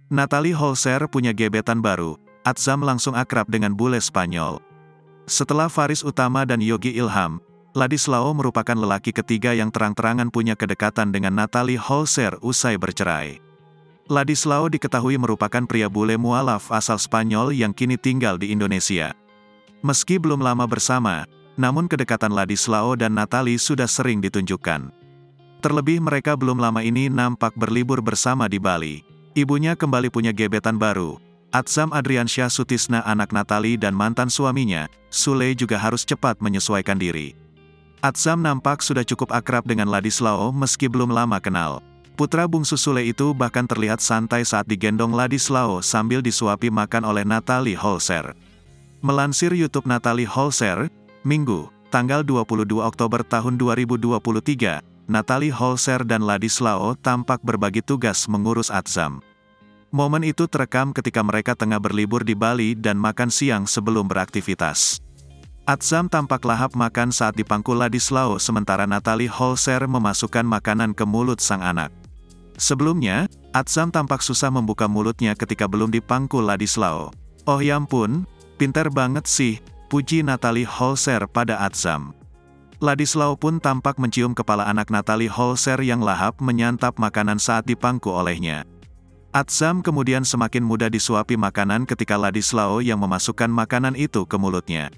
Natalie Holzer punya gebetan baru, Atzam langsung akrab dengan bule Spanyol. Setelah Faris Utama dan Yogi Ilham, Ladislao merupakan lelaki ketiga yang terang-terangan punya kedekatan dengan Natalie Holzer usai bercerai. Ladislao diketahui merupakan pria bule mualaf asal Spanyol yang kini tinggal di Indonesia. Meski belum lama bersama, namun kedekatan Ladislao dan Natalie sudah sering ditunjukkan. Terlebih mereka belum lama ini nampak berlibur bersama di Bali. Ibunya kembali punya gebetan baru. Atzam Adriansyah Sutisna anak Natalie dan mantan suaminya, Sule juga harus cepat menyesuaikan diri. Atzam nampak sudah cukup akrab dengan Ladislao meski belum lama kenal. Putra bungsu Sule itu bahkan terlihat santai saat digendong Ladislao sambil disuapi makan oleh Natalie Holzer. Melansir YouTube Natalie Holzer, Minggu, tanggal 22 Oktober tahun 2023, Natalie Holzer dan Ladislao tampak berbagi tugas mengurus Atzam. Momen itu terekam ketika mereka tengah berlibur di Bali dan makan siang sebelum beraktivitas. Atzam tampak lahap makan saat dipangku Ladislao sementara Natalie Holzer memasukkan makanan ke mulut sang anak. Sebelumnya, Atzam tampak susah membuka mulutnya ketika belum dipangku Ladislao. "Oh ya ampun, pinter banget sih," puji Natalie Holzer pada Atzam. Ladislao pun tampak mencium kepala anak Natalie Holzer yang lahap menyantap makanan saat dipangku olehnya. Atzam kemudian semakin mudah disuapi makanan ketika Ladislao yang memasukkan makanan itu ke mulutnya.